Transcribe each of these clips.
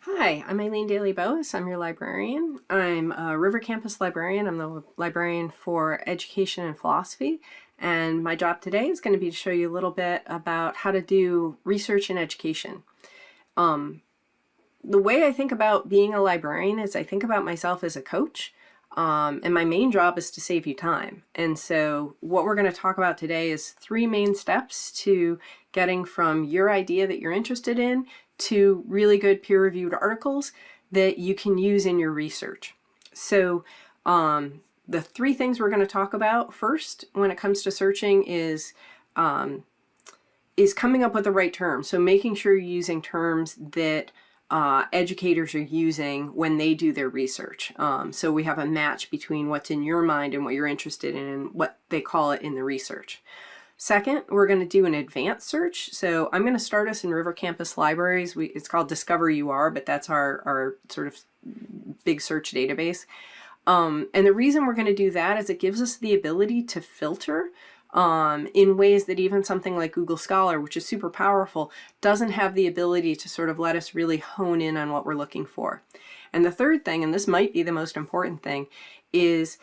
Hi, I'm Eileen Daly-Boas. I'm your librarian. I'm a River Campus librarian. I'm the librarian for education and philosophy. And my job today is going to be to show you a little bit about how to do research in education. The way I think about being a librarian is I think about myself as a coach. And my main job is to save you time. And so what we're going to talk about today is 3 main steps to getting from your idea that you're interested in to really good peer-reviewed articles that you can use in your research. So the 3 things we're going to talk about first when it comes to searching is coming up with the right terms. So making sure you're using terms that educators are using when they do their research. So we have a match between what's in your mind and what you're interested in and what they call it in the research. Second, we're going to do an advanced search. So I'm going to start us in River Campus Libraries. It's called Discover UR, but that's our sort of big search database. And the reason we're going to do that is it gives us the ability to filter in ways that even something like Google Scholar, which is super powerful, doesn't have the ability to sort of let us really hone in on what we're looking for. And the third thing, and this might be the most important thing, is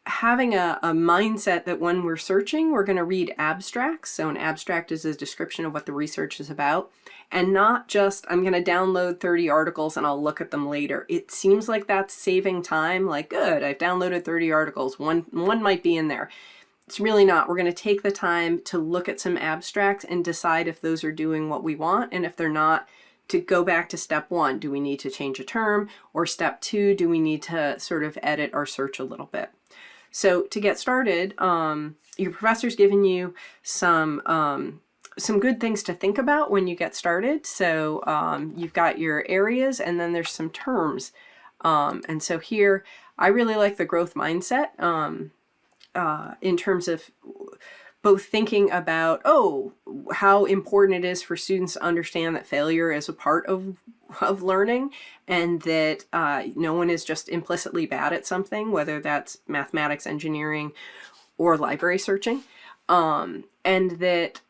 having a mindset that when we're searching, we're going to read abstracts. So an abstract is a description of what the research is about, and not just, I'm going to download 30 articles and I'll look at them later. It seems like that's saving time, like, good, I've downloaded 30 articles, one might be in there. It's really not. We're going to take the time to look at some abstracts and decide if those are doing what we want, and if they're not, to go back to step 1. Do we need to change a term? Or step 2, do we need to sort of edit our search a little bit? So to get started, your professor's given you some good things to think about when you get started. So you've got your areas, and then there's some terms. And so here, I really like the growth mindset in terms of both thinking about, how important it is for students to understand that failure is a part of learning, and that no one is just implicitly bad at something, whether that's mathematics, engineering, or library searching. And that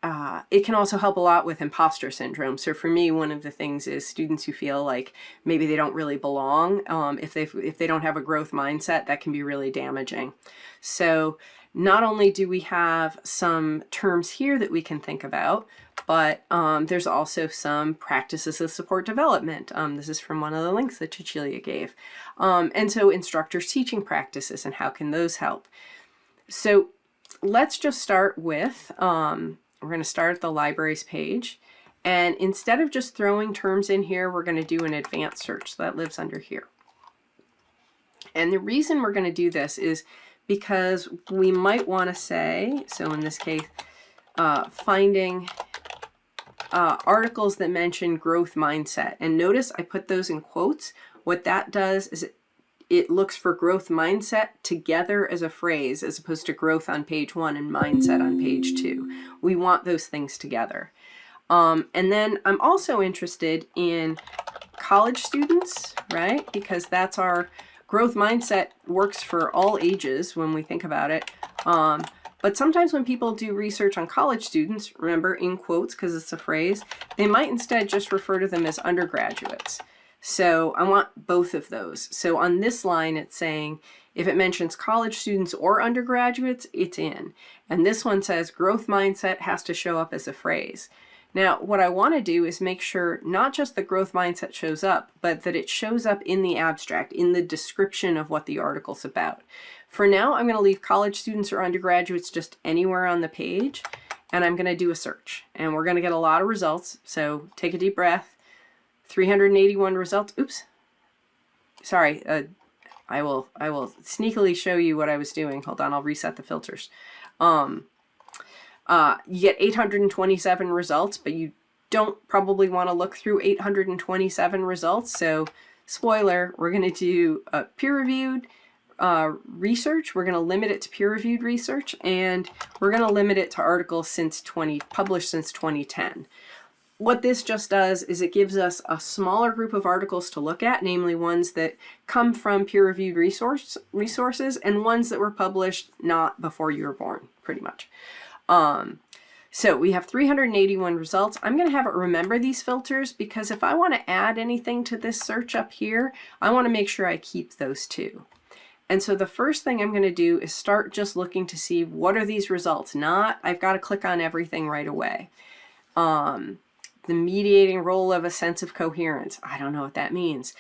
it can also help a lot with imposter syndrome. So for me, one of the things is students who feel like maybe they don't really belong. If they don't have a growth mindset, that can be really damaging. So not only do we have some terms here that we can think about, but there's also some practices of support development. This is from one of the links that Cecilia gave. And so instructors' teaching practices and how can those help. So let's just start with, we're going to start at the libraries page. And instead of just throwing terms in here, we're going to do an advanced search that lives under here. And the reason we're going to do this is because we might want to say, so in this case, finding articles that mention growth mindset. And notice I put those in quotes. What that does is it looks for growth mindset together as a phrase, as opposed to growth on page 1 and mindset on page 2. We want those things together. And then I'm also interested in college students, right? Because that's our growth mindset works for all ages when we think about it. But sometimes when people do research on college students, remember in quotes because it's a phrase, they might instead just refer to them as undergraduates. So I want both of those. So on this line, it's saying if it mentions college students or undergraduates, it's in. And this one says growth mindset has to show up as a phrase. Now, what I want to do is make sure not just the growth mindset shows up, but that it shows up in the abstract, in the description of what the article's about. For now, I'm going to leave college students or undergraduates just anywhere on the page, and I'm going to do a search. And we're going to get a lot of results, so take a deep breath. 381 results. Oops. Sorry, I will sneakily show you what I was doing. Hold on, I'll reset the filters. You get 827 results, but you don't probably want to look through 827 results. So spoiler, we're going to do peer-reviewed research. We're going to limit it to peer-reviewed research, and we're going to limit it to articles published since 2010. What this just does is it gives us a smaller group of articles to look at, namely ones that come from peer-reviewed resources and ones that were published not before you were born, pretty much. So we have 381 results. I'm going to have it remember these filters because if I want to add anything to this search up here, I want to make sure I keep those too. And so the first thing I'm going to do is start just looking to see what are these results. Not, I've got to click on everything right away. The mediating role of a sense of coherence. I don't know what that means.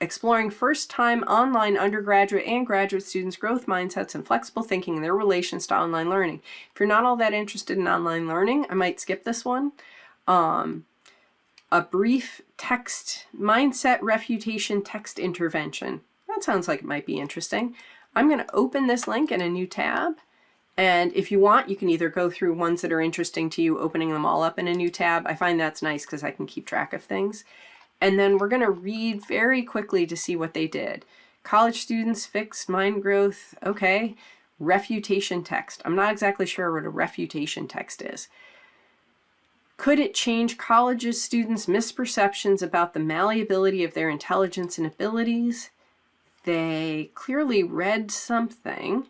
Exploring first-time online undergraduate and graduate students' growth mindsets and flexible thinking in their relations to online learning. If you're not all that interested in online learning, I might skip this one. A brief text mindset refutation text intervention. That sounds like it might be interesting. I'm going to open this link in a new tab. And if you want, you can either go through ones that are interesting to you, opening them all up in a new tab. I find that's nice because I can keep track of things. And then we're going to read very quickly to see what they did. College students, fixed mind growth, okay. Refutation text. I'm not exactly sure what a refutation text is. Could it change college students' misperceptions about the malleability of their intelligence and abilities? They clearly read something.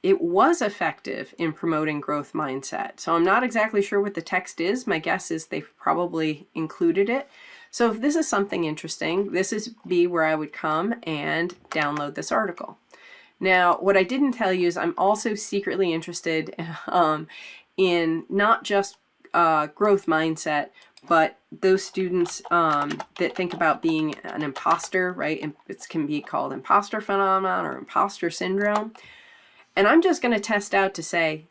It was effective in promoting growth mindset. So I'm not exactly sure what the text is. My guess is they've probably included it. So if this is something interesting, this is where I would come and download this article. Now, what I didn't tell you is I'm also secretly interested in not just growth mindset, but those students that think about being an imposter, right? It can be called imposter phenomenon or imposter syndrome. And I'm just going to test out to say,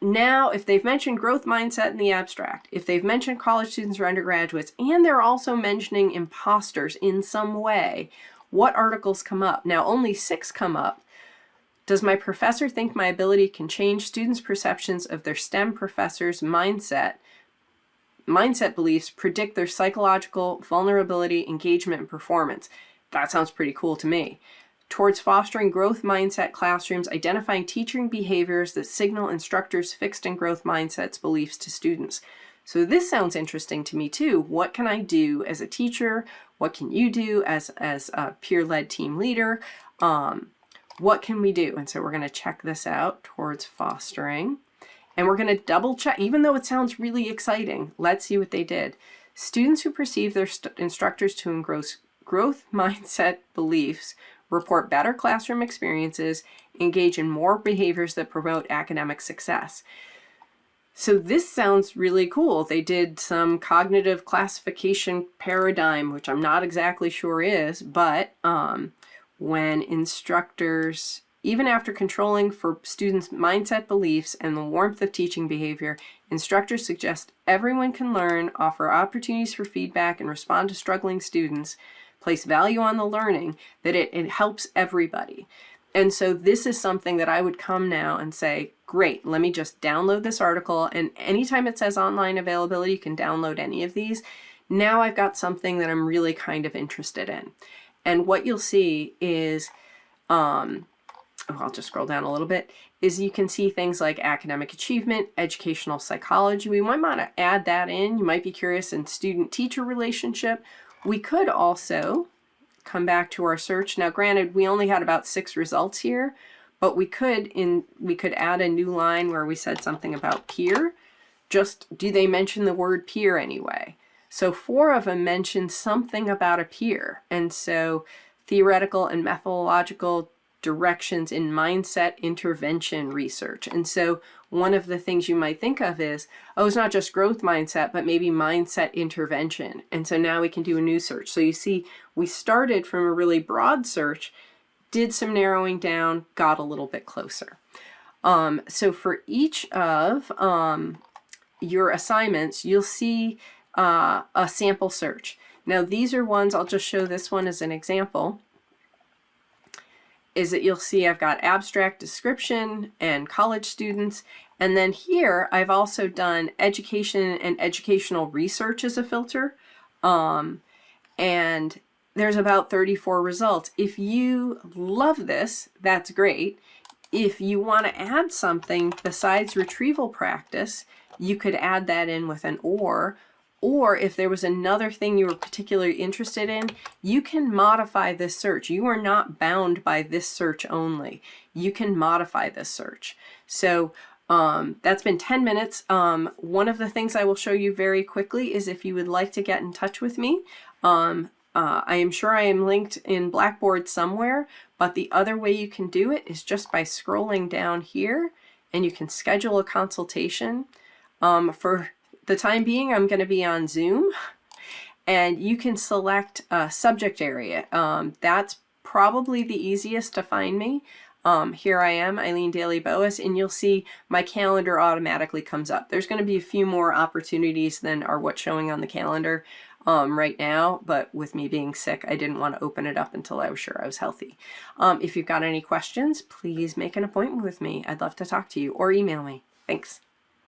now, if they've mentioned growth mindset in the abstract, if they've mentioned college students or undergraduates, and they're also mentioning imposters in some way, what articles come up? Now, only 6 come up. Does my professor think my ability can change students' perceptions of their STEM professor's mindset beliefs, predict their psychological vulnerability, engagement, and performance? That sounds pretty cool to me. Towards fostering growth mindset classrooms, identifying teaching behaviors that signal instructors' fixed and growth mindsets beliefs to students. So this sounds interesting to me too. What can I do as a teacher? What can you do as a peer-led team leader? What can we do? And so we're going to check this out towards fostering. And we're going to double check, even though it sounds really exciting. Let's see what they did. Students who perceive their instructors to engross growth mindset beliefs report better classroom experiences, engage in more behaviors that promote academic success. So this sounds really cool. They did some cognitive classification paradigm, which I'm not exactly sure is, but when instructors, even after controlling for students' mindset beliefs and the warmth of teaching behavior, instructors suggest everyone can learn, offer opportunities for feedback, and respond to struggling students, place value on the learning, that it helps everybody. And so this is something that I would come now and say, great, let me just download this article. And anytime it says online availability, you can download any of these. Now I've got something that I'm really kind of interested in. And what you'll see is, I'll just scroll down a little bit, is you can see things like academic achievement, educational psychology. We might want to add that in. You might be curious in student-teacher relationship. We could also come back to our search. Now, granted, we only had about 6 results here, but we could add a new line where we said something about peer. Just, do they mention the word peer anyway? So 4 of them mention something about a peer. And so theoretical and methodological directions in mindset intervention research. And so one of the things you might think of is, oh, it's not just growth mindset, but maybe mindset intervention. And so now we can do a new search. So you see, we started from a really broad search, did some narrowing down, got a little bit closer. So for each of your assignments, you'll see a sample search. Now these are ones, I'll just show this one as an example, is that you'll see I've got abstract description and college students. And then here I've also done education and educational research as a filter. And there's about 34 results. If you love this, that's great. If you want to add something besides retrieval practice, you could add that in with an or Or if there was another thing you were particularly interested in, you can modify this search. You are not bound by this search only. You can modify this search. So that's been 10 minutes. One of the things I will show you very quickly is if you would like to get in touch with me. I am sure I am linked in Blackboard somewhere, but the other way you can do it is just by scrolling down here, and you can schedule a consultation. For the time being, I'm going to be on Zoom, and you can select a subject area. That's probably the easiest to find me. Here I am, Eileen Daly Boas, and you'll see my calendar automatically comes up. There's going to be a few more opportunities than are what's showing on the calendar right now, but with me being sick, I didn't want to open it up until I was sure I was healthy. If you've got any questions, please make an appointment with me. I'd love to talk to you, or email me. Thanks.